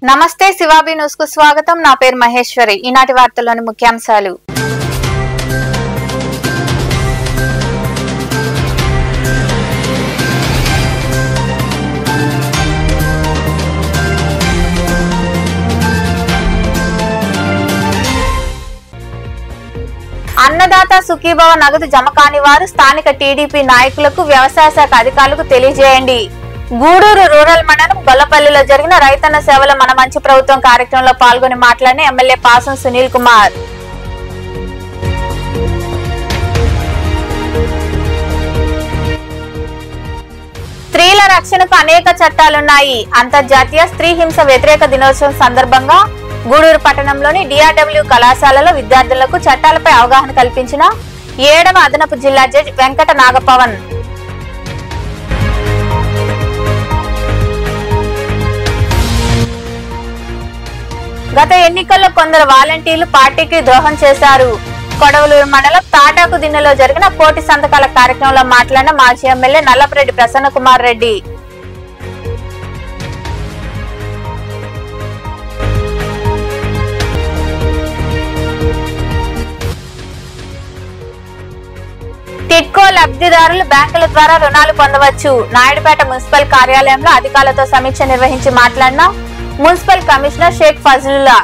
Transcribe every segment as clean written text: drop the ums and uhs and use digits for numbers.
నమస్తే శివాబి న్యూస్ కు స్వాగతం. నా పేరు మహేశ్వరి. ఈనాటి వార్తల్లోని ముఖ్యాంశాలు. అన్నదాత సుఖీభవ నగదు జమ కాని వారు స్థానిక టీడీపీ నాయకులకు వ్యవసాయ శాఖ అధికారులకు తెలియజేయండి. గూడూరు రూరల్ మండలం గొల్లపల్లిలో జరిగిన రైతన్న సేవల మన మంచి ప్రభుత్వం కార్యక్రమంలో పాల్గొని మాట్లాడిన ఎమ్మెల్యే పాసం సునీల్ కుమార్. స్త్రీల రక్షణకు అనేక చట్టాలున్నాయి. అంతర్జాతీయ స్త్రీ హింస వ్యతిరేక దినోత్సవం సందర్భంగా గూడూరు పట్టణంలోని డిఆర్డబ్ల్యూ కళాశాలలో విద్యార్థులకు చట్టాలపై అవగాహన కల్పించిన 7వ అదనపు జిల్లా జడ్జి వెంకట నాగపవన్. గత ఎన్నికల్లో కొందరు వాలంటీర్లు పార్టీకి ద్రోహం చేశారు. కొడవలూరు మండలం తాటాకు దిన్నెలో జరిగిన కోటి సంతకాల కార్యక్రమంలో మాట్లాడిన మాజీ ఎమ్మెల్యే నల్లపరెడ్డి ప్రసన్న కుమార్ రెడ్డి. టిడ్కో లబ్ధిదారులు బ్యాంకుల ద్వారా రుణాలు పొందవచ్చు. నాయుడుపేట మున్సిపల్ కార్యాలయంలో అధికారులతో సమీక్ష నిర్వహించి మాట్లాడిన మున్సిపల్ కమిషనర్ షేక్ ఫజలుల్లా.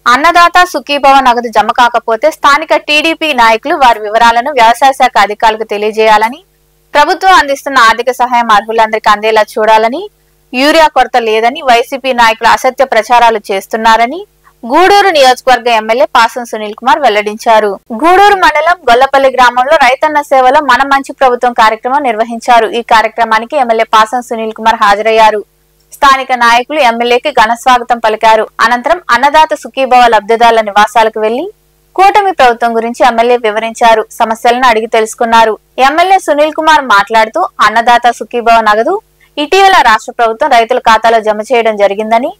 అన్నదాత సుఖీభవ నగదు జమ కాకపోతే స్థానిక టీడీపీ నాయకులు వారి వివరాలను వ్యవసాయ శాఖ అధికారులకు తెలియజేయాలని, ప్రభుత్వం అందిస్తున్న ఆర్థిక సహాయం అర్హులందరికీ అందేలా చూడాలని, యూరియా కొరత లేదని వైసీపీ నాయకులు అసత్య ప్రచారాలు చేస్తున్నారని గూడూరు నియోజకవర్గ ఎమ్మెల్యే పాసం సునీల్ కుమార్ వెల్లడించారు. గూడూరు మండలం గొల్లపల్లి గ్రామంలో రైతన్న సేవలో మన మంచి ప్రభుత్వం కార్యక్రమం నిర్వహించారు. ఈ కార్యక్రమానికి ఎమ్మెల్యే పాసం సునీల్ కుమార్ హాజరయ్యారు. స్థానిక నాయకులు ఎమ్మెల్యేకి ఘన స్వాగతం పలికారు. అనంతరం అన్నదాత సుఖీభవ లబ్ధిదారుల నివాసాలకు వెళ్లి కూటమి ప్రభుత్వం గురించి ఎమ్మెల్యే వివరించారు. సమస్యలను అడిగి తెలుసుకున్నారు. ఎమ్మెల్యే సునీల్ కుమార్ మాట్లాడుతూ అన్నదాత సుఖీభవ నగదు ఇటీవల రాష్ట్ర ప్రభుత్వం రైతుల ఖాతాలో జమ చేయడం జరిగిందని,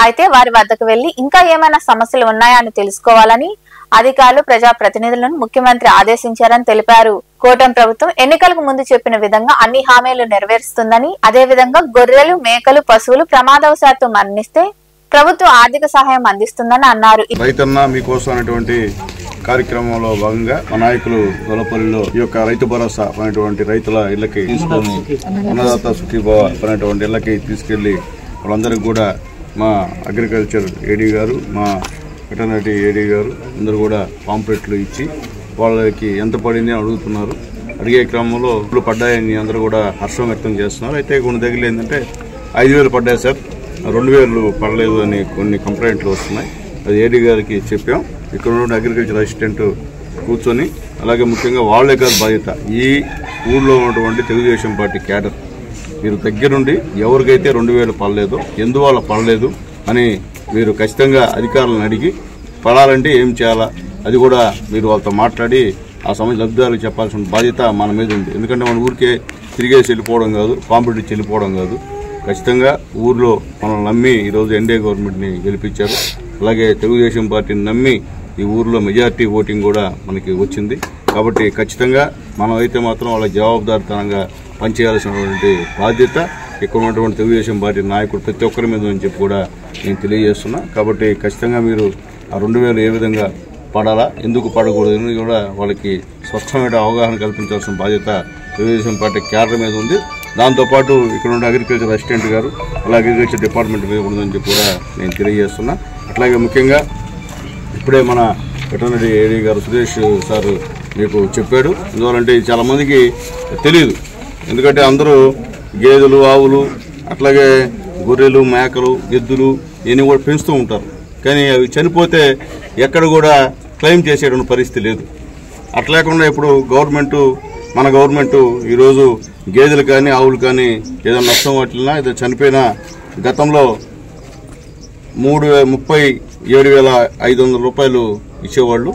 అయితే వారి వద్దకు వెళ్లి ఇంకా ఏమైనా సమస్యలు ఉన్నాయా అని తెలుసుకోవాలని అధికారులు ప్రజాప్రతినిధులను ముఖ్యమంత్రి ఆదేశించారని తెలిపారు. కూటమి ప్రభుత్వం ఎన్నికలకు ముందు చెప్పిన విధంగా అన్ని హామీలు నెరవేరుస్తుందని, అదేవిధంగా గొర్రెలు, మేకలు, పశువులు ప్రమాదవశాత్తు మరణిస్తే ప్రభుత్వం ఆర్థిక సహాయం అందిస్తుందని అన్నారు. రైతన్న మీకోసం అనేటువంటి కార్యక్రమంలో భాగంగా మా నాయకులు గొల్లపల్లిలో ఈ యొక్క రైతు భరోసా అనేటువంటి రైతుల ఇళ్లకి తీసుకొని అన్నదాత సుఖీభవ అనేటువంటి ఇళ్లకి తీసుకెళ్లి వాళ్ళందరికీ కూడా మా అగ్రికల్చర్ ఏడీ గారు, మా వెటర్నరీ ఏడీ గారు అందరూ కూడా పాంప్లెట్లు ఇచ్చి వాళ్ళకి ఎంత పడింది అని అడుగుతున్నారు. అడిగే క్రమంలో ఇప్పుడు పడ్డాయని అందరూ కూడా హర్షం వ్యక్తం చేస్తున్నారు. అయితే కొన్ని దగ్గర ఏంటంటే 5,000 పడ్డాయి సార్, 2,000 పడలేదు అని కొన్ని కంప్లైంట్లు వస్తున్నాయి. అది ఏడీ గారికి చెప్పాం. ఇక్కడ ఉన్న అగ్రికల్చర్ అసిస్టెంట్ కూర్చొని, అలాగే ముఖ్యంగా వాళ్ళే కాదు బాధ్యత, ఈ ఊళ్ళో ఉన్నటువంటి తెలుగుదేశం పార్టీ క్యాడర్ మీరు దగ్గరుండి ఎవరికైతే 2,000 పడలేదో, ఎందువల్ల పడలేదు అని మీరు ఖచ్చితంగా అధికారులను అడిగి పడాలంటే ఏం చేయాలా అది కూడా మీరు వాళ్ళతో మాట్లాడి ఆ సమస్య లబ్ధిదారులకు చెప్పాల్సిన బాధ్యత మన మీద ఉంది. ఎందుకంటే మన ఊరికే తిరిగేసి వెళ్ళిపోవడం కాదు, కాంపిటీషన్ వెళ్ళిపోవడం కాదు. ఖచ్చితంగా ఊర్లో మనం నమ్మి ఈరోజు ఎన్డీఏ గవర్నమెంట్ని గెలిపించారు. అలాగే తెలుగుదేశం పార్టీని నమ్మి ఈ ఊర్లో మెజార్టీ ఓటింగ్ కూడా మనకి వచ్చింది. కాబట్టి ఖచ్చితంగా మనం అయితే మాత్రం వాళ్ళ జవాబుదారితనంగా పనిచేయాల్సినటువంటి బాధ్యత ఇక్కడ ఉన్నటువంటి తెలుగుదేశం పార్టీ నాయకుడు ప్రతి ఒక్కరి మీద అని చెప్పి కూడా నేను తెలియజేస్తున్నా. కాబట్టి ఖచ్చితంగా మీరు ఆ 2,000 ఏ విధంగా పడాలా, ఎందుకు పడకూడదని కూడా వాళ్ళకి స్పష్టమైన అవగాహన కల్పించాల్సిన బాధ్యత తెలుగుదేశం పార్టీ క్యాడర్ మీద ఉంది. దాంతోపాటు ఇక్కడ ఉన్న అగ్రికల్చర్ అసిస్టెంట్ గారు, అలాగే అగ్రికల్చర్ డిపార్ట్మెంట్ మీద ఉందని చెప్పి కూడా నేను తెలియజేస్తున్నా. అట్లాగే ముఖ్యంగా ఇప్పుడే మన వెటర్నరీ ఏడీ గారు సురేష్ సార్ మీకు చెప్పాడు. ఎందువల్లంటే చాలామందికి తెలియదు. ఎందుకంటే అందరూ గేదెలు, ఆవులు, అట్లాగే గొర్రెలు, మేకలు, ఎద్దులు ఇవన్నీ కూడా పెంచుతూ ఉంటారు. కానీ అవి చనిపోతే ఎక్కడ కూడా క్లెయిమ్ చేసేటువంటి పరిస్థితి లేదు. అట్లేకుండా ఇప్పుడు మన గవర్నమెంటు ఈరోజు గేదెలు కానీ ఆవులు కానీ ఏదైనా నష్టం వాటిల్లా ఏదో చనిపోయినా గతంలో 37,500 రూపాయలు ఇచ్చేవాళ్ళు,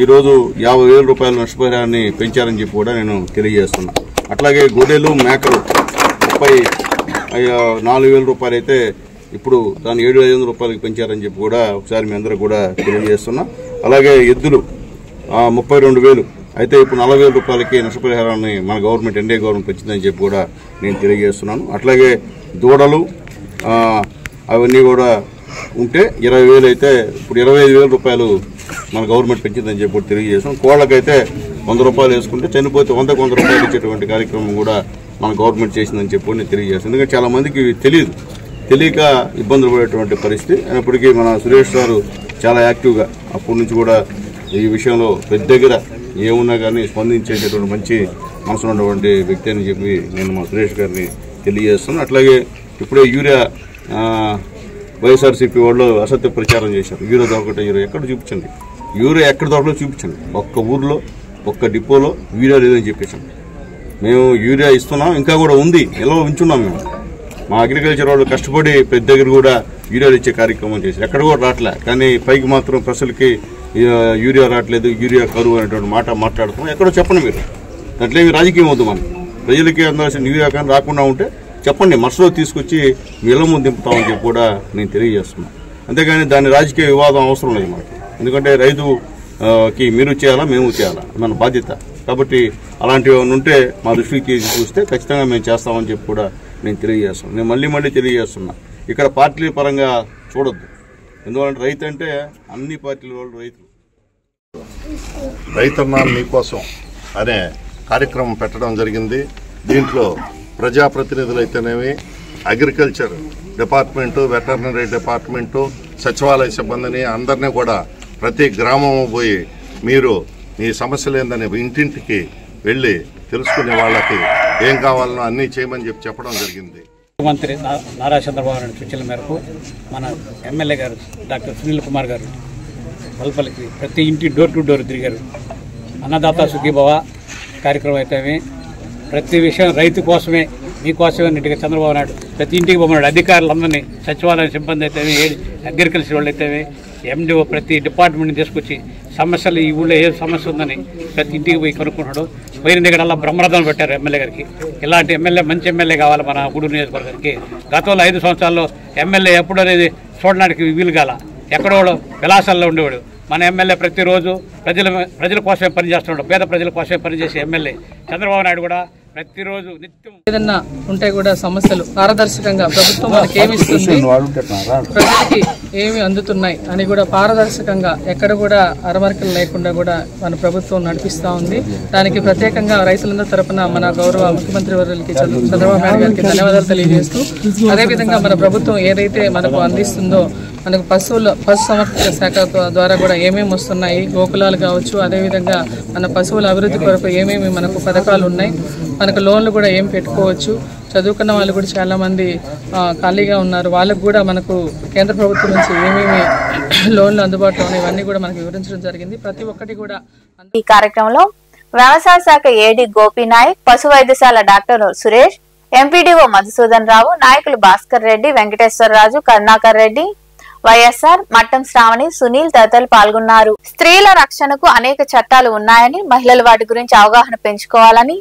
ఈరోజు 50,000 రూపాయల నష్టపరిహారాన్ని పెంచారని చెప్పి కూడా నేను తెలియజేస్తున్నా. అట్లాగే గొర్రెలు, మేకలు 34,000 రూపాయలు అయితే ఇప్పుడు దాన్ని 7,500 రూపాయలకి పెంచారని చెప్పి కూడా ఒకసారి మీ అందరూ కూడా తెలియజేస్తున్నా. అలాగే ఎద్దులు 32,000 అయితే ఇప్పుడు 40,000 రూపాయలకి నష్టపరిహారాన్ని మన గవర్నమెంట్ ఎన్డీఏ గవర్నమెంట్ పెంచిందని చెప్పి కూడా నేను తెలియజేస్తున్నాను. అట్లాగే దూడలు అవన్నీ కూడా ఉంటే 20,000 అయితే ఇప్పుడు 25,000 రూపాయలు మన గవర్నమెంట్ పెంచిందని చెప్పి తెలియజేసాం. కోళ్ళకైతే 100 రూపాయలు వేసుకుంటే చనిపోతే 100 రూపాయలు ఇచ్చేటువంటి కార్యక్రమం కూడా మన గవర్నమెంట్ చేసిందని చెప్పి నేను తెలియజేస్తాను. ఎందుకంటే చాలా మందికి తెలియక ఇబ్బందులు పడేటువంటి పరిస్థితి. అయినప్పటికీ మన సురేష్ గారు చాలా యాక్టివ్గా అప్పటి నుంచి కూడా ఈ విషయంలో పెద్ద దగ్గర ఏమున్నా కానీ స్పందించేటటువంటి మంచి మనసులో ఉన్నటువంటి వ్యక్తి అని చెప్పి నేను మా సురేష్ గారిని తెలియజేస్తున్నాను. అట్లాగే ఇప్పుడే యూరియా వైఎస్ఆర్సీపీ వాళ్ళు అసత్య ప్రచారం చేశారు. యూరియా దొరకటం ఎక్కడ చూపించండి, యూరియా ఎక్కడ దొరకలో చూపించండి. ఒక్క ఊర్లో ఒక్క డిపోలో యూరియా లేదని చెప్పేసండి. మేము యూరియా ఇస్తున్నాం, ఇంకా కూడా ఉంది, ఎలా ఉంచున్నాం. మేము మా అగ్రికల్చర్ వాళ్ళు కష్టపడి ప్రతి దగ్గర కూడా యూరియాలు ఇచ్చే కార్యక్రమం చేశారు. ఎక్కడ కూడా రావట్లే, కానీ పైకి మాత్రం ప్రజలకి యూరియా రావట్లేదు, యూరియా కరువు అనేటువంటి మాట మాట్లాడుతున్నాం. ఎక్కడో చెప్పండి మీరు, దాంట్లో ఏమి రాజకీయం వద్దు. మనం ప్రజలకి అందాల్సిన యూరియా కానీ రాకుండా ఉంటే చెప్పండి, మనసులో తీసుకొచ్చి మీ ఇళ్ల ముందు దింపుతామని చెప్పి కూడా నేను తెలియజేస్తున్నాను. అంతేగాని దాని రాజకీయ వివాదం అవసరం లేదు మనకి. ఎందుకంటే రైతుకి మీరు చేయాలా, మేము చేయాలా, మన బాధ్యత. కాబట్టి అలాంటివి ఏమైనా ఉంటే మా దృష్టికి చూస్తే ఖచ్చితంగా మేము చేస్తామని చెప్పి కూడా నేను తెలియజేస్తున్నాను. నేను మళ్ళీ తెలియజేస్తున్నా, ఇక్కడ పార్టీల పరంగా చూడొద్దు. ఎందుకంటే రైతు అంటే అన్ని పార్టీల వాళ్ళు రైతులు. రైతన్నా మీకోసం అనే కార్యక్రమం పెట్టడం జరిగింది. దీంట్లో ప్రజాప్రతినిధులు అయితేనేమి, అగ్రికల్చర్ డిపార్ట్మెంటు, వెటర్నరీ డిపార్ట్మెంటు, సచివాలయ సిబ్బందిని అందరినీ కూడా ప్రతి గ్రామం పోయి మీరు మీ సమస్యలు ఏందని ఇంటింటికి వెళ్ళి తెలుసుకునే వాళ్ళకి ఏం కావాలనో అన్నీ చేయమని చెప్పడం జరిగింది. ముఖ్యమంత్రి నారా చంద్రబాబు నాయుడు సూచనల మేరకు మన ఎమ్మెల్యే గారు డాక్టర్ సునీల్ కుమార్ గారు వల్పల్లికి ప్రతి ఇంటి డోర్ టు డోర్ తిరిగారు. అన్నదాత సుఖీభవ కార్యక్రమం అయితే ప్రతి విషయం రైతు కోసమే, మీకోసమే నీటిగా చంద్రబాబు నాయుడు ప్రతి ఇంటికి పోమన్నాడు. అధికారులందరినీ, సచివాలయ సిబ్బంది అయితే, అగ్రికల్చర్ వాళ్ళు అయితే, ఎండిఓ ప్రతి డిపార్ట్మెంట్ని తీసుకొచ్చి సమస్యలు ఈ ఊళ్ళో ఏ సమస్య ఉందని ప్రతి ఇంటికి పోయి కనుక్కుంటున్నాడు. పోయిన దగ్గర అలా బ్రహ్మరథం పెట్టారు ఎమ్మెల్యే గారికి. ఇలాంటి ఎమ్మెల్యే, మంచి ఎమ్మెల్యే కావాలి మన గూడూరు నియోజకవర్గానికి. గతంలో 5 సంవత్సరాల్లో ఎమ్మెల్యే ఎప్పుడు అనేది చూడడానికి వీలు కాల, ఎక్కడో విలాసాల్లో ఉండేవాడు. మన ఎమ్మెల్యే ప్రతిరోజు ప్రజల కోసమే పనిచేస్తున్నాడు. పేద ప్రజల కోసమే పనిచేసే ఎమ్మెల్యే చంద్రబాబు నాయుడు కూడా ప్రతిరోజు నిత్యం ఏదన్నా ఉంటే కూడా సమస్యలు పారదర్శకంగా ప్రభుత్వం మనకి ఏమి ఇస్తుంది, ప్రజలకి ఏమి అందుతున్నాయి అని కూడా పారదర్శకంగా ఎక్కడ కూడా అరమరికలు లేకుండా కూడా మన ప్రభుత్వం నడిపిస్తూ ఉంది. దానికి ప్రత్యేకంగా రైతులందరి తరపున మన గౌరవ ముఖ్యమంత్రి వర్యులకి చంద్రబాబు నాయుడు గారికి ధన్యవాదాలు తెలియజేస్తూ, అదేవిధంగా మన ప్రభుత్వం ఏదైతే మనకు అందిస్తుందో, మనకు పశు సంవర్ధక శాఖ ద్వారా కూడా ఏమేమి వస్తున్నాయి, గోకులాలు కావచ్చు, అదేవిధంగా మన పశువుల అభివృద్ధి కొరకు ఏమేమి మనకు పథకాలు ఉన్నాయి, మనకు లోన్లు కూడా ఏం పెట్టుకోవచ్చు, చదువుకున్న వాళ్ళు కూడా చాలామంది ఖాళీగా ఉన్నారు, వాళ్ళకు కూడా మనకు కేంద్ర ప్రభుత్వం నుంచి ఏమేమి లోన్లు అందుబాటులో ఉన్నాయి, ఇవన్నీ కూడా మనకు వివరించడం జరిగింది. ప్రతి ఒక్కటి కూడా ఈ కార్యక్రమంలో వ్యవసాయ శాఖ ఏడి గోపీనాయక్, పశు వైద్యశాల డాక్టర్ సురేష్, ఎంపీడీఓ మధుసూదన్ రావు, నాయకులు భాస్కర్ రెడ్డి, వెంకటేశ్వరరాజు, కరుణాకర్ రెడ్డి, వైఎస్ఆర్, మట్టం శ్రావణి, సునీల్ తదితరులు పాల్గొన్నారు. స్త్రీల రక్షణకు అనేక చట్టాలు ఉన్నాయని, మహిళలు వాటి గురించి అవగాహన పెంచుకోవాలని,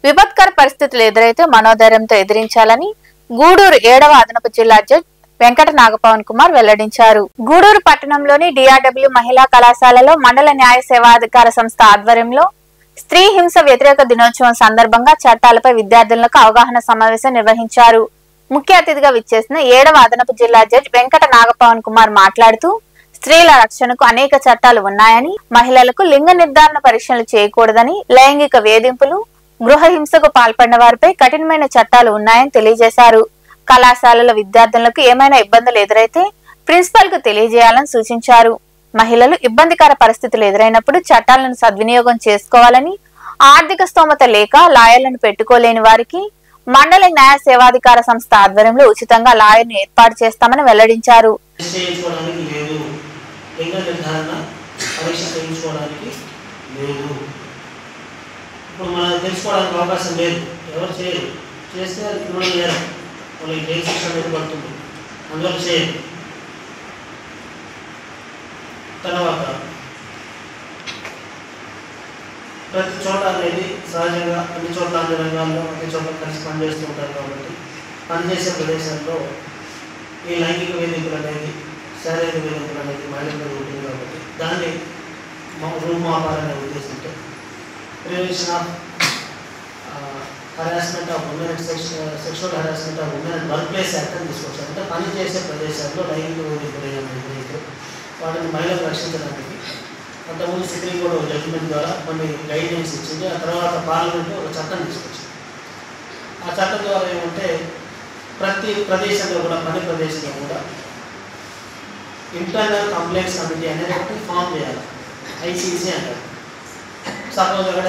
విపత్కర పరిస్థితులు ఎదురైతే మనోధైర్యంతో ఎదిరించాలని గూడూరు 7వ అదనపు జిల్లా జడ్జి వెంకట నాగపవన్ కుమార్ వెల్లడించారు. గూడూరు పట్టణంలోని డిఆర్డబ్ల్యూ మహిళా కళాశాలలో మండల న్యాయ సేవాధికార సంస్థ ఆధ్వర్యంలో స్త్రీ హింస వ్యతిరేక దినోత్సవం సందర్భంగా చట్టాలపై విద్యార్థులకు అవగాహన సమావేశం నిర్వహించారు. ముఖ్య అతిథిగా విచ్చేసిన 7వ అదనపు జిల్లా జడ్జి వెంకట నాగపవన్ కుమార్ మాట్లాడుతూ, స్త్రీల రక్షణకు అనేక చట్టాలు ఉన్నాయని, మహిళలకు లింగ నిర్ధారణ పరీక్షలు చేయకూడదని, లైంగిక వేధింపులు, గృహ హింసకు పాల్పడిన వారిపై కఠినమైన చట్టాలు ఉన్నాయని తెలియజేశారు. కళాశాలల విద్యార్థులకు ఏమైనా ఇబ్బందులు ఎదురైతే ప్రిన్సిపల్ కు తెలియజేయాలని సూచించారు. మహిళలు ఇబ్బందికర పరిస్థితులు ఎదురైనప్పుడు చట్టాలను సద్వినియోగం చేసుకోవాలని, ఆర్థిక స్తోమత లేక లాయర్లను పెట్టుకోలేని వారికి మండల న్యాయ సేవాధికార సంస్థ ఆధ్వర్యంలో ఉచితంగా లాయర్ను ఏర్పాటు చేస్తామని వెల్లడించారు. ఇప్పుడు మనం తెలుసుకోవడానికి అవకాశం లేదు, ఎవరు చేయరు, చేస్తే అది క్రిమినల్ నేరం, వాళ్ళకి జైలు శిక్ష అనేది పడుతుంది, అందువల్ల చేయరు. తర్వాత ప్రతి చోట అనేది సహజంగా అన్ని చోట్ల, అన్ని రంగాల్లో అన్ని చోట్ల కలిసి పనిచేస్తూ ఉంటారు. కాబట్టి పనిచేసే ప్రదేశాల్లో ఈ లైంగిక వేదికలు అనేది, శారీరక వేదికలు అనేది మహిళల్లో ఉంటుంది. కాబట్టి దాన్ని రూపుమాపాలనే ఉద్దేశంతో prevention of harassment of women sexual harassment of women and work place act అని తీసుకొచ్చారు. అంటే పని చేసే ప్రదేశాల్లో లైంగిక వేధింపులు వాటిని మహిళలు రక్షించడానికి అంతకుముందు సుప్రీం కోర్టు ఒక జడ్జిమెంట్ ద్వారా కొన్ని గైడ్లైన్స్ ఇచ్చింది. ఆ తర్వాత పార్లమెంట్ ఒక చట్టం తీసుకొచ్చింది. ఆ చట్టం ద్వారా ఏమంటే ప్రతి ప్రదేశంలో కూడా పని ప్రదేశంలో కూడా ఇంటర్నల్ కంప్లైంట్స్ కమిటీ అనేది ఒకటి ఫామ్ చేయాలి. ఐసీసీ అంటారు. సపోజ్ ఎక్కడ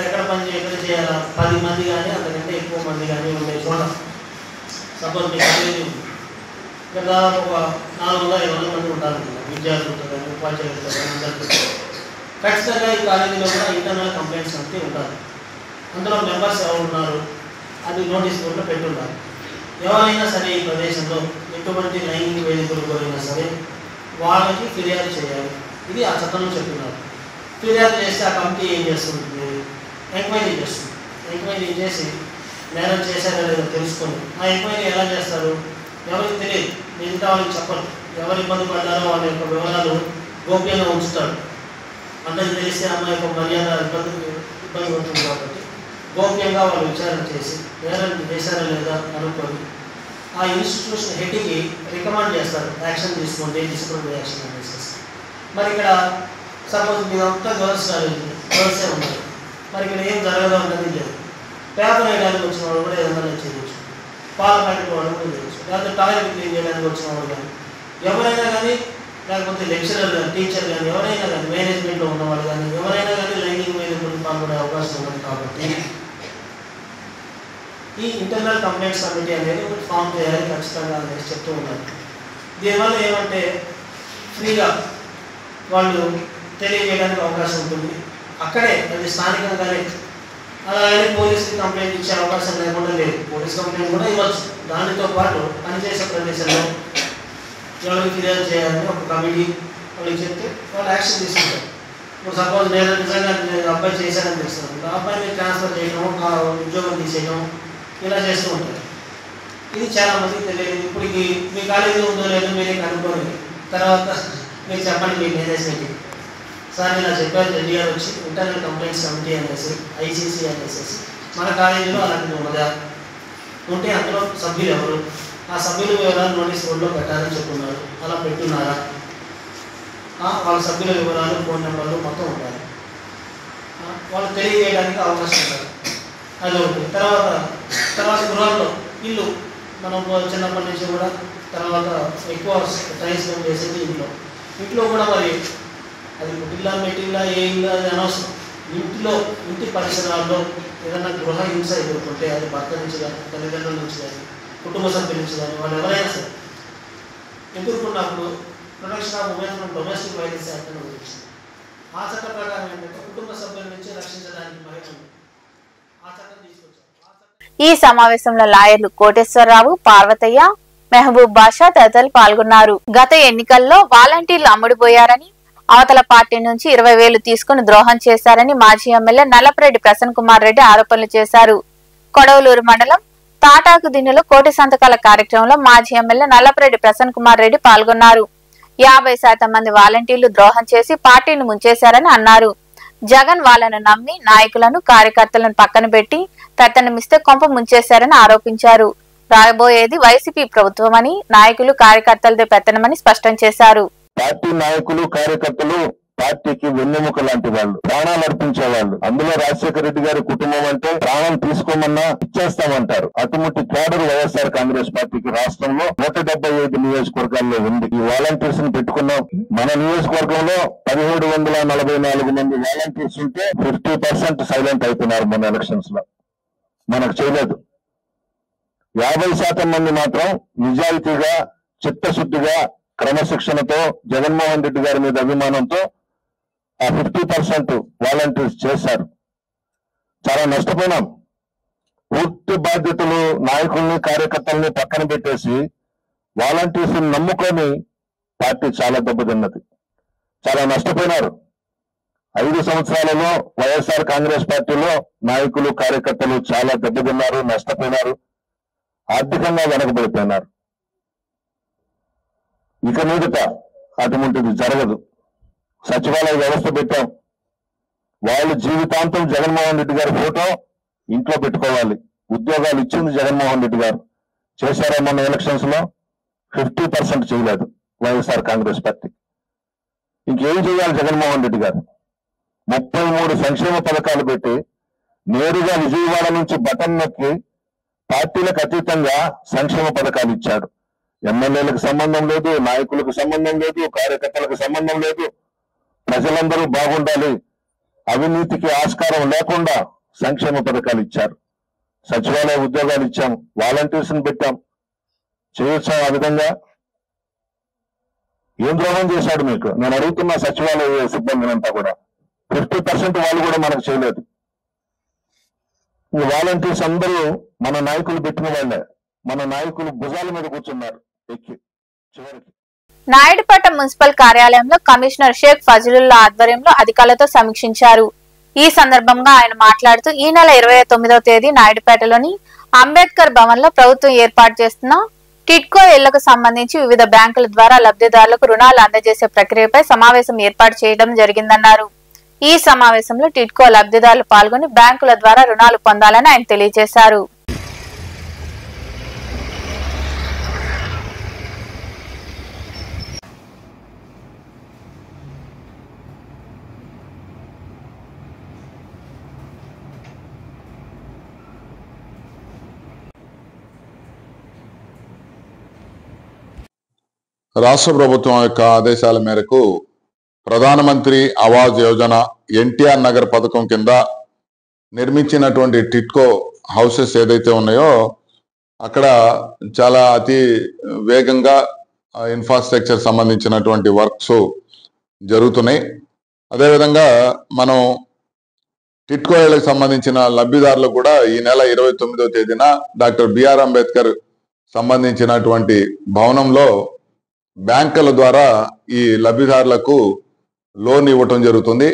ఎక్కడ చేయాలా 10 మంది కానీ అంతకంటే ఎక్కువ మంది కానీ ఉండే చోట సపోజ్ మీ కాలేజీ ఉంది, ఇక్కడ దాదాపు ఒక 400-500 మంది ఉంటారు. విద్యార్థులతో కానీ ఉపాధ్యాయులతో కానీ అందరితో ఖచ్చితంగా ఈ కాలేజీలో కూడా ఇంటర్నల్ కంప్లైంట్స్ కమిటీ ఉంటారు. అందులో మెంబర్స్ ఎవరు ఉన్నారు అది నోటీస్ బోర్డులో పెట్టున్నారు. ఎవరైనా సరే ఈ ప్రదేశంలో ఎటువంటి లైంగిక వేదికలు కోరినా సరే వాళ్ళకి ఫిర్యాదు చేయాలి. ఇది ఆ చట్టంలో చెప్తున్నారు. ఫిర్యాదు చేస్తే ఆ కమిటీ ఏం చేస్తుంది, ఎంక్వైరీ చేస్తుంది. ఎంక్వైరీ చేసి నేరం చేశారో లేదో తెలుసుకొని ఆ ఎంక్వైరీ ఎలా చేస్తారు ఎవరికి తెలియదు, మిగతా వాళ్ళకి చెప్పరు. ఎవరు ఇబ్బంది పడ్డారో వాళ్ళ యొక్క వివరాలు గోప్యంగా ఉంచుతారు. అందరికి తెలిస్తే అమ్మాయి యొక్క మర్యాద ఇబ్బంది అవుతుంది కాబట్టి గోప్యంగా వాళ్ళు విచారణ చేసి నేరం చేశారా లేదా అనుకొని ఆ ఇన్స్టిట్యూషన్ హెడ్కి రికమెండ్ చేస్తారు, యాక్షన్ తీసుకోండి, డిసిప్లినరీ యాక్షన్ అనేసి. మరి ఇక్కడ సపోజ్ మీదంతా గర్ల్స్ కాలేజ్, గర్ల్సే ఉన్నారు, మరి ఇక్కడ ఏం జరగదు అన్నది లేదు. పేపర్ వేయడానికి వచ్చిన వాడు కూడా ఏదైనా చేయవచ్చు, పాల ప్యాకెట్ వాడు కూడా చేయవచ్చు, లేకపోతే టాయిలెట్ క్లీన్ చేయడానికి వచ్చిన వాడు కానీ ఎవరైనా కానీ, లేకపోతే లెక్చరర్ కానీ టీచర్ కానీ ఎవరైనా కానీ మేనేజ్మెంట్లో ఉన్నవాళ్ళు కానీ ఎవరైనా కానీ లైంగిక వేదికలకు పాల్గొనే అవకాశం ఉంది. కాబట్టి ఈ ఇంటర్నల్ కంప్లైంట్స్ కమిటీ అనేది ఒకటి ఫామ్ చేయాలి ఖచ్చితంగా అనేసి చెప్తూ ఉన్నారు. దీనివల్ల ఏమంటే ఫ్రీగా వాళ్ళు తెలియజేయడానికి అవకాశం ఉంటుంది. అక్కడే అది స్థానికంగానే అలాగే పోలీసుకి కంప్లైంట్ ఇచ్చే అవకాశం లేకుండా లేదు. పోలీస్ కంప్లైంట్ కూడా ఇవ్వచ్చు. దానితో పాటు పనిచేసే ప్రదేశంలో ఎవరికి ఫిర్యాదు చేయాలని ఒక కమిటీ వాళ్ళకి చెప్తే వాళ్ళు యాక్షన్ తీసుకుంటారు. ఇప్పుడు సపోజ్ నేను నిజంగా అబ్బాయి చేశానని తెలుస్తున్నాను, ఆ అబ్బాయిని ట్రాన్స్ఫర్ చేయడం, ఉద్యోగం తీసేయడం ఇలా చేస్తూ ఉంటారు. ఇది చాలామందికి తెలియదు. ఇప్పటికి మీ కాలేజీలో ఉందో లేదో మీరే కనుక్కోండి, తర్వాత మీరు చెప్పండి మీ మేనేజ్మెంట్కి, సార్ ఇలా చెప్పారు జడ్జి గారు వచ్చి ఇంటర్నల్ కంప్లైంట్స్ కమిటీ అనేసి ఐసీసీ అనేసి మన కాలేజీలో అలాంటిది ఉన్నదా, ఉంటే అందులో సభ్యులు ఎవరు, ఆ సభ్యుల వివరాలు నోటీస్ బోర్డులో పెట్టాలని చెప్తున్నారు, అలా పెట్టున్నారా, వాళ్ళ సభ్యుల వివరాలు ఫోన్ నెంబర్లు మొత్తం ఉండాలి, వాళ్ళు తెలియజేయడానికి అవకాశం ఉండాలి. అది ఒకటి. తర్వాత గృహాల్లో ఇల్లు మనం చిన్నప్పటి నుంచి కూడా తర్వాత ఎక్కువ టైం స్పెండ్ చేసేది ఇంట్లో కూడా మరి అది పుట్టిల్లా మెట్టిల్లా ఏ ఇల్లు అది అనవసరం. ఇంటి పరిసరాల్లో ఏదైనా గృహ హింస ఎదుర్కొంటే అది భర్త నుంచి కానీ తల్లిదండ్రుల నుంచి కానీ కుటుంబ సభ్యుల నుంచి కానీ వాళ్ళు ఎవరైనా సరే ఎదుర్కొన్నప్పుడు protection of women from domestic violence act అని వచ్చింది. ఆ చట్ట ప్రకారం ఏంటంటే కుటుంబ సభ్యుల నుంచి రక్షించడానికి మహిళలు ఆ చట్టం తీసుకొచ్చారు. ఈ సమావేశంలో లాయర్లు కోటేశ్వరరావు, పార్వతయ్య, మెహబూబ్ బాషా తదితరులు పాల్గొన్నారు. గత ఎన్నికల్లో వాలంటీర్లు అమ్ముడుపోయారని, అవతల పార్టీ నుంచి 20,000 తీసుకుని ద్రోహం చేశారని మాజీ ఎమ్మెల్యే నల్లపరెడ్డి ప్రసన్న కుమార్ రెడ్డి ఆరోపణలు చేశారు. కొడవలూరు మండలం తాటాకు దిన్నెలో కోటి సంతకాల కార్యక్రమంలో మాజీ ఎమ్మెల్యే నల్లపరెడ్డి ప్రసన్న కుమార్ రెడ్డి పాల్గొన్నారు. 50% మంది వాలంటీర్లు ద్రోహం చేసి పార్టీని ముంచేశారని అన్నారు. జగన్ వాళ్ళను నమ్మి నాయకులను కార్యకర్తలను పక్కన పెట్టి పెత్తనమిస్తే కొంప ముంచేశారని ఆరోపించారు. రాబోయేది వైసీపీ ప్రభుత్వమని, నాయకులు కార్యకర్తలదే పెత్తనమని స్పష్టం చేశారు. పార్టీ నాయకులు కార్యకర్తలు పార్టీకి వెన్నెముక లాంటి వాళ్ళు, ప్రాణాలు అర్పించేవాళ్ళు. అందులో రాజశేఖర రెడ్డి గారి కుటుంబం అంటే ప్రాణం తీసుకోమన్నా ఇచ్చేస్తామంటారు. అటుముట్టి క్యాడర్ వైఎస్ఆర్ కాంగ్రెస్ పార్టీకి రాష్ట్రంలో 175 నియోజకవర్గాల్లో ఉంది. ఈ వాలంటీర్స్ ని పెట్టుకున్నాం. మన నియోజకవర్గంలో 1744 మంది వాలంటీర్స్ ఉంటే 50% సైలెంట్ అయిపోయినారు మొన్న ఎలక్షన్స్ లో. మనకు చేయలేదు. 50% మంది మాత్రం నిజాయితీగా, చిత్తశుద్ధిగా, క్రమశిక్షణతో, జగన్మోహన్ రెడ్డి గారి మీద అభిమానంతో ఆ 50% వాలంటీర్స్ చేశారు. చాలా నష్టపోయినాం. పూర్తి బాధ్యతలు నాయకుల్ని కార్యకర్తల్ని పక్కన పెట్టేసి వాలంటీర్స్ నమ్ముకొని పార్టీ చాలా దెబ్బతిన్నది. చాలా నష్టపోయినారు. 5 సంవత్సరాలలో వైఎస్ఆర్ కాంగ్రెస్ పార్టీలో నాయకులు కార్యకర్తలు చాలా దెబ్బతిన్నారు, నష్టపోయినారు, ఆర్థికంగా వెనకబడిపోయినారు. ఇక మీదట అటువంటిది జరగదు. సచివాలయ వ్యవస్థ పెట్టాం. వాళ్ళు జీవితాంతం జగన్మోహన్ రెడ్డి గారి ఫోటో ఇంట్లో పెట్టుకోవాలి. ఉద్యోగాలు ఇచ్చింది జగన్మోహన్ రెడ్డి గారు. చేశారా మొన్న ఎలక్షన్స్ లో? 50% చేయలేదు వైఎస్ఆర్ కాంగ్రెస్ పార్టీ. ఇంకేం చేయాలి జగన్మోహన్ రెడ్డి గారు? 33 సంక్షేమ పథకాలు పెట్టి నేరుగా విజయవాడ నుంచి బటన్ నొక్కి పార్టీలకు అతీతంగా సంక్షేమ పథకాలు ఇచ్చాడు. ఎమ్మెల్యేలకు సంబంధం లేదు, నాయకులకు సంబంధం లేదు, కార్యకర్తలకు సంబంధం లేదు. ప్రజలందరూ బాగుండాలి, అవినీతికి ఆస్కారం లేకుండా సంక్షేమ పథకాలు ఇచ్చారు. సచివాలయ ఉద్యోగాలు ఇచ్చాం, వాలంటీర్స్ ని పెట్టాం. చేయొచ్చా ఆ విధంగా? ఏం ద్రోహం చేశాడు మీకు? నేను అడుగుతున్నా సచివాలయ సిబ్బందిని అంతా కూడా. 50% వాళ్ళు కూడా మనకు చేయలేదు. ఈ వాలంటీర్స్ అందరూ మన నాయకులు పెట్టిన వాళ్ళే. మన నాయకులు భుజాల మీద కూర్చున్నారు ఎక్కి. చివరికి నాయుడుపేట మున్సిపల్ కార్యాలయంలో కమిషనర్ షేక్ ఫజలుల్లా ఆధ్వర్యంలో అధికారులతో సమీక్షించారు. ఈ సందర్భంగా ఆయన మాట్లాడుతూ ఈ నెల 29వ తేదీ నాయుడుపేటలోని అంబేద్కర్ భవన్ లో ప్రభుత్వం ఏర్పాటు చేస్తున్న టిడ్కో ఇళ్లకు సంబంధించి వివిధ బ్యాంకుల ద్వారా లబ్ధిదారులకు రుణాలు అందజేసే ప్రక్రియపై సమావేశం ఏర్పాటు చేయడం జరిగిందన్నారు. ఈ సమావేశంలో టిడ్కో లబ్ధిదారులు పాల్గొని బ్యాంకుల ద్వారా రుణాలు పొందాలని ఆయన తెలియజేశారు. రాష్ట్ర ప్రభుత్వం యొక్క ఆదేశాల మేరకు ప్రధానమంత్రి ఆవాస్ యోజన ఎన్టీఆర్ నగర్ పథకం కింద నిర్మించినటువంటి టిడ్కో హౌసెస్ ఏదైతే ఉన్నాయో అక్కడ చాలా అతి వేగంగా ఇన్ఫ్రాస్ట్రక్చర్ సంబంధించినటువంటి వర్క్స్ జరుగుతున్నాయి. అదేవిధంగా మనం టిడ్కో ఇళ్లకు సంబంధించిన లబ్ధిదారులకు కూడా ఈ నెల 29వ తేదీన డాక్టర్ బిఆర్ అంబేద్కర్ సంబంధించినటువంటి భవనంలో బ్యాంకుల ద్వారా ఈ లబ్ధిదారులకు లోన్ ఇవ్వటం జరుగుతుంది.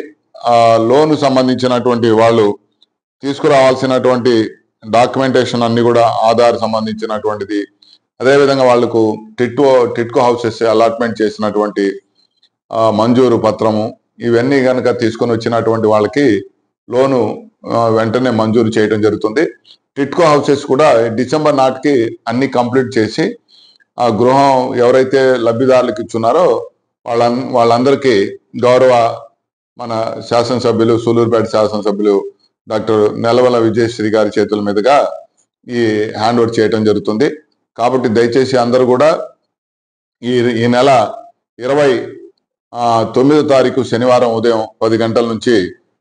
ఆ లోన్ సంబంధించినటువంటి వాళ్ళు తీసుకురావాల్సినటువంటి డాక్యుమెంటేషన్ అన్ని కూడా ఆధార్ సంబంధించినటువంటిది, అదేవిధంగా వాళ్లకు టిడ్కో హౌసెస్ అలాట్మెంట్ చేసినటువంటి మంజూరు పత్రము, ఇవన్నీ కనుక తీసుకొని వచ్చినటువంటి వాళ్ళకి లోను వెంటనే మంజూరు చేయడం జరుగుతుంది. టిడ్కో హౌసెస్ కూడా డిసెంబర్ నాటికి అన్ని కంప్లీట్ చేసి ఆ గృహం ఎవరైతే లబ్ధిదారులకు ఇచ్చున్నారో వాళ్ళందరికీ గౌరవ మన శాసనసభ్యులు సూలూరుపేట శాసనసభ్యులు డాక్టర్ నెలవల విజయశ్రీ గారి చేతుల మీదుగా ఈ హ్యాండ్ ఓవర్ చేయడం జరుగుతుంది. కాబట్టి దయచేసి అందరూ కూడా ఈ నెల 29వ తారీఖు శనివారం ఉదయం 10 గంటల నుంచి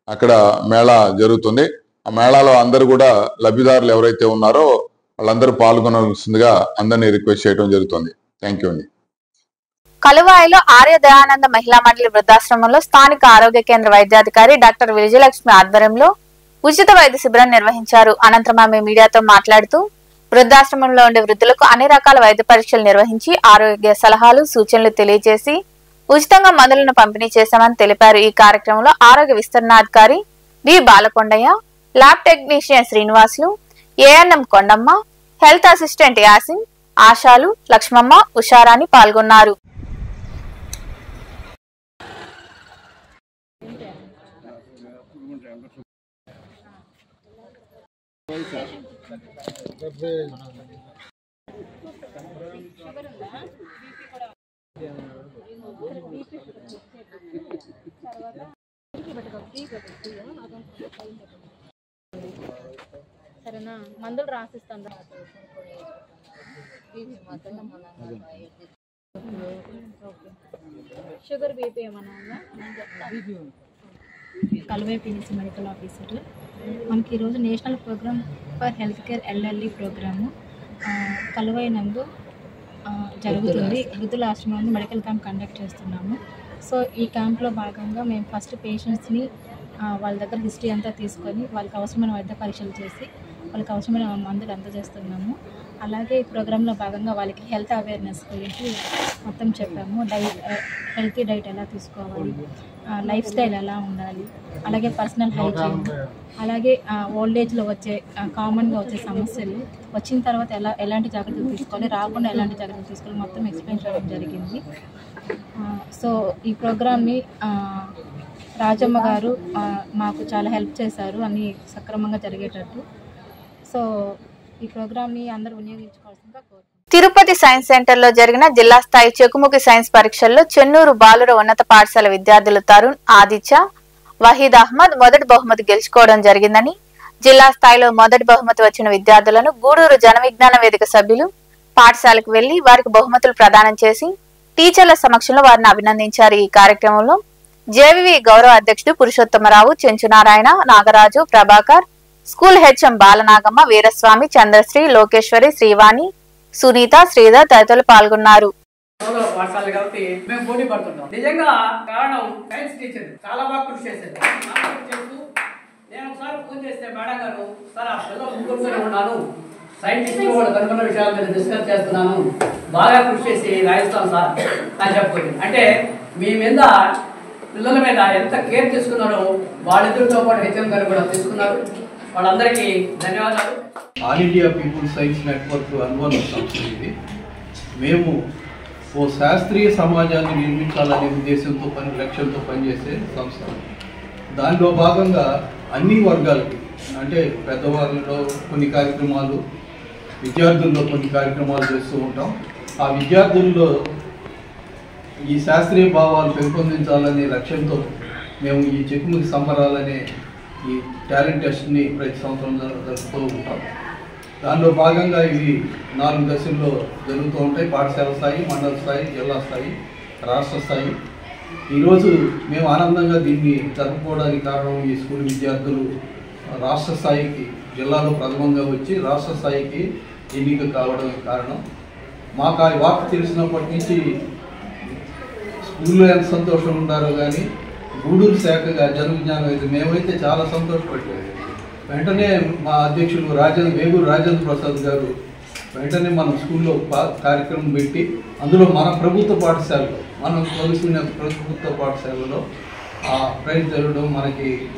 అక్కడ మేళా జరుగుతుంది. ఆ మేళాలో అందరూ కూడా లబ్ధిదారులు ఎవరైతే ఉన్నారో వాళ్ళందరూ పాల్గొనవలసిందిగా అందరినీ రిక్వెస్ట్ చేయడం జరుగుతుంది. థ్యాంక్ యూ అండి. కలువాయిలో ఆర్య దయానంద మహిళా మండలి వృద్ధాశ్రమంలో స్థానిక ఆరోగ్య కేంద్ర వైద్యాధికారి డాక్టర్ విజయలక్ష్మి ఆధ్వర్యంలో ఉచిత వైద్య శిబిరం నిర్వహించారు. అనంతరం ఆమె మీడియాతో మాట్లాడుతూ వృద్ధాశ్రమంలో ఉండే వృద్ధులకు అన్ని రకాల వైద్య పరీక్షలు నిర్వహించి ఆరోగ్య సలహాలు సూచనలు తెలియజేసి ఉచితంగా మందులను పంపిణీ చేశామని తెలిపారు. ఈ కార్యక్రమంలో ఆరోగ్య విస్తరణాధికారి D Balakondaiah, lab technician Srinivasulu, ANM Kondamma, health assistant Yasin, ఆశాలు, లక్ష్మమ్మ, ఉషారాణి పాల్గొన్నారు. సరేనా, మందులు రాసిస్తాను. షుగర్ బీపీ ఏమన్నా ఉందా? Kaluvai PSC medical officer. మనకి ఈరోజు national programme for health care LLE programme Kaluvai నందు జరుగుతుంది. వృద్ధుల ఆశ్రమంలో మెడికల్ క్యాంప్ కండక్ట్ చేస్తున్నాము. సో ఈ క్యాంప్లో భాగంగా మేము ఫస్ట్ పేషెంట్స్ని వాళ్ళ దగ్గర హిస్టరీ అంతా తీసుకొని వాళ్ళకి అవసరమైన వైద్య పరీక్షలు చేసి వాళ్ళకి అవసరమైన మందులు అందజేస్తున్నాము. అలాగే ఈ ప్రోగ్రాంలో భాగంగా వాళ్ళకి హెల్త్ అవేర్నెస్ గురించి మొత్తం చెప్పాము. హెల్తీ డైట్ ఎలా తీసుకోవాలి, లైఫ్ స్టైల్ ఎలా ఉండాలి, అలాగే పర్సనల్ హైజీన్, అలాగే ఓల్డ్ ఏజ్లో వచ్చే కామన్గా వచ్చే సమస్యలు, వచ్చిన తర్వాత ఎలాంటి జాగ్రత్తలు తీసుకోవాలి, రాకుండా ఎలాంటి జాగ్రత్తలు తీసుకోవాలి మొత్తం ఎక్స్ప్లెయిన్ చేయడం జరిగింది. సో ఈ ప్రోగ్రామ్ని రాజమ్మ గారు మాకు చాలా హెల్ప్ చేశారు అన్నీ సక్రమంగా జరిగేటట్టు. సో ఈ ప్రోగ్రామ్ని అందరూ వినియోగించుకోవాల్సిందిగా కోరుకుంటున్నాను. తిరుపతి సైన్స్ సెంటర్ లో జరిగిన జిల్లా స్థాయి చెకుముకి సైన్స్ పరీక్షల్లో చెన్నూరు బాలుర ఉన్నత పాఠశాల విద్యార్థులు తరుణ్, ఆదిత్య, వహీద్ అహ్మద్ మొదటి బహుమతి గెలుచుకోవడం జరిగిందని, జిల్లా స్థాయిలో మొదటి బహుమతి వచ్చిన విద్యార్థులను గూడూరు జన విజ్ఞాన వేదిక సభ్యులు పాఠశాలకు వెళ్లి వారికి బహుమతులు ప్రదానం చేసి టీచర్ల సమక్షంలో వారిని అభినందించారు. ఈ కార్యక్రమంలో జేవివి గౌరవ అధ్యక్షుడు పురుషోత్తమరావు, చెంచునారాయణ, నాగరాజు, ప్రభాకర్, స్కూల్ హెచ్ఎం బాలనాగమ్మ, వీరస్వామి, చంద్రశ్రీ, లోకేశ్వరి, శ్రీవాణి, సునీత, శ్రీధర్ తదితరులు పాల్గొన్నారు. మేము పోటీ పడుతుంటాం. నిజంగా కారణం సైన్స్ టీచర్ చాలా బాగా కృషి చేశారు. నేను ఒకసారి ఫోన్ చేస్తే మేడం గారు, సార్ ఆ పిల్లలు ముగ్గురుతోనే ఉన్నాను, సైంటిస్ట్ కూడా కనుక్కున్న విషయాల మీద డిస్కస్ చేస్తున్నాను, బాగా కృషి చేసి రాయిస్తాను సార్ అని చెప్పుకోండి. అంటే మీ మీద పిల్లల మీద ఎంత కేర్ తీసుకున్నారో వాళ్ళిద్దరితో పాటు హెచ్ఎం గారు కూడా తీసుకున్నారు. వాళ్ళందరికీ ధన్యవాదాలు. All India people science network అనుబంధ సంస్థ ఇది. మేము ఓ శాస్త్రీయ సమాజాన్ని నిర్మించాలనే ఉద్దేశంతో లక్ష్యంతో పనిచేసే సంస్థ. దానిలో భాగంగా అన్ని వర్గాలకి, అంటే పెద్దవాళ్ళలో కొన్ని కార్యక్రమాలు, విద్యార్థుల్లో కొన్ని కార్యక్రమాలు చేస్తూ ఉంటాం. ఆ విద్యార్థుల్లో ఈ శాస్త్రీయ భావాలు పెంపొందించాలనే లక్ష్యంతో మేము ఈ చెకుముకి సంబరాలనే ఈ టాలెంట్ టెస్ట్ని ప్రతి సంవత్సరం జరుపుతూ ఉంటాం. దానిలో భాగంగా ఇవి 4 దశల్లో జరుగుతూ ఉంటాయి. పాఠశాల స్థాయి, మండల స్థాయి, జిల్లా స్థాయి, రాష్ట్ర స్థాయి. ఈరోజు మేము ఆనందంగా దీన్ని జరుపుకోవడానికి కారణం ఈ స్కూల్ విద్యార్థులు రాష్ట్ర స్థాయికి, జిల్లాలో ప్రథమంగా వచ్చి రాష్ట్ర స్థాయికి ఎన్నిక కావడం కారణం. మాకు ఆ వార్త తెలిసినప్పటి నుంచి స్కూల్లో ఎంత సంతోషం ఉన్నారో కానీ గూడూరు శాఖగా జన విజ్ఞానం అయితే మేమైతే చాలా సంతోషపడ్డాము. వెంటనే మా అధ్యక్షులు వేగూరు రాజేంద్ర ప్రసాద్ గారు వెంటనే మనం స్కూల్లో కార్యక్రమం పెట్టి అందులో మన ప్రభుత్వ పాఠశాలలో, మనం చదువుకునే ప్రభుత్వ పాఠశాలలో ఆ ప్రైజ్ జరగడం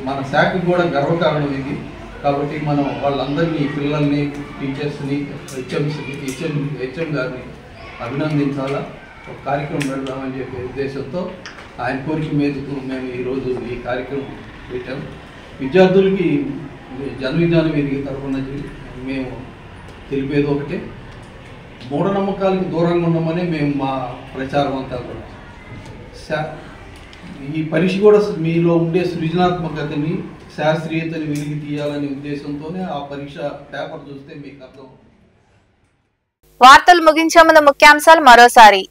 మన శాఖకు కూడా గర్వకారణం ఇది. కాబట్టి మనం వాళ్ళందరినీ, పిల్లల్ని, టీచర్స్ని, హెచ్ఎం గారిని అభినందించాలా, ఒక కార్యక్రమం పెడదామని చెప్పే ఉద్దేశంతో ఆయన కోరిక మీదకు మేము ఈరోజు ఈ కార్యక్రమం పెట్టాము. విద్యార్థులకి జన విజ్ఞాన వేదిక తరఫున మేము తెలిపేది ఒకటే, మూఢనమ్మకాలకు దూరంగా ఉన్నామని మేము మా ప్రచారం అంతా కూడా. ఈ పరీక్ష కూడా మీలో ఉండే సృజనాత్మకతని, శాస్త్రీయతని వెలికి తీయాలనే ఉద్దేశంతోనే ఆ పరీక్ష పేపర్ చూస్తే మీకు అర్థం. వార్తలు ముగించే ముందు ముఖ్యాంశాలు మరోసారి.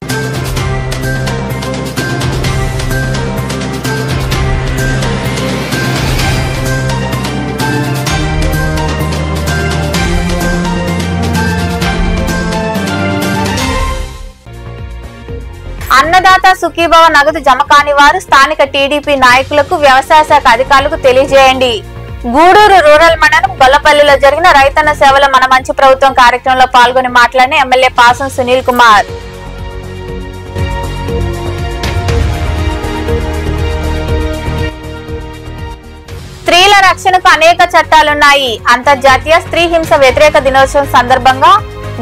అన్నదాత సుఖీభవ నగదు జమ కాని వారు స్థానిక టీడీపీ నాయకులకు, వ్యవసాయ శాఖ అధికారులకు తెలియజేయండి. గూడూరు రూరల్ మండలం గొల్లపల్లిలో జరిగిన రైతన్న సేవల మన మంచి ప్రభుత్వం కార్యక్రమంలో పాల్గొని మాట్లాడిన ఎమ్మెల్యే పాసం సునీల్ కుమార్. స్త్రీల రక్షణకు అనేక చట్టాలున్నాయి. అంతర్జాతీయ స్త్రీ హింస వ్యతిరేక దినోత్సవం సందర్భంగా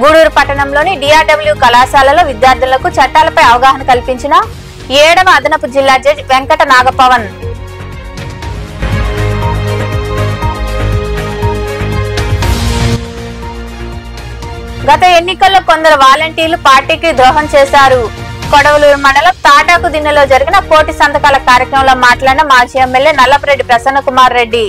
గూడూరు పట్టణంలోని డిఆర్డబ్ల్యూ కళాశాలలో విద్యార్థులకు చట్టాలపై అవగాహన కల్పించిన 7వ అదనపు జిల్లా జడ్జి వెంకట నాగపవన్. గత ఎన్నికల్లో కొందరు వాలంటీర్లు పార్టీకి ద్రోహం చేశారు. కొడవలూరు మండలం తాటాకు దిన్నెలో జరిగిన కోటి సంతకాల కార్యక్రమంలో మాట్లాడిన మాజీ ఎమ్మెల్యే నల్లపరెడ్డి ప్రసన్న కుమార్ రెడ్డి.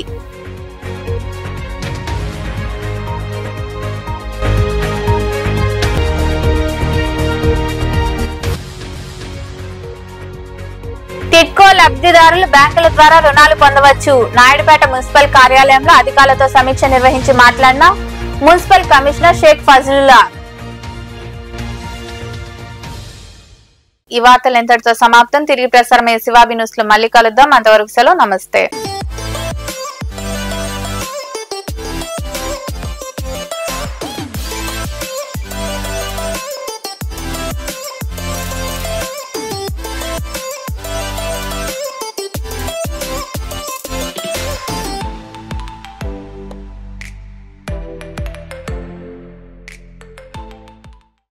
టిడ్కో లబ్ధిదారులు బ్యాంకుల ద్వారా రుణాలు పొందవచ్చు. నాయుడుపేట మున్సిపల్ కార్యాలయంలో అధికారులతో సమీక్ష నిర్వహించి మాట్లాడిన మున్సిపల్ కమిషనర్ షేక్ ఫజలుల్లా. ఈ వార్తలు ఎంతటితో సమాప్తం. తిరిగి ప్రసారమయ్యే శివాబి న్యూస్ లో మళ్ళీ కలుద్దాం. అంతవరకు సెలవు. నమస్తే.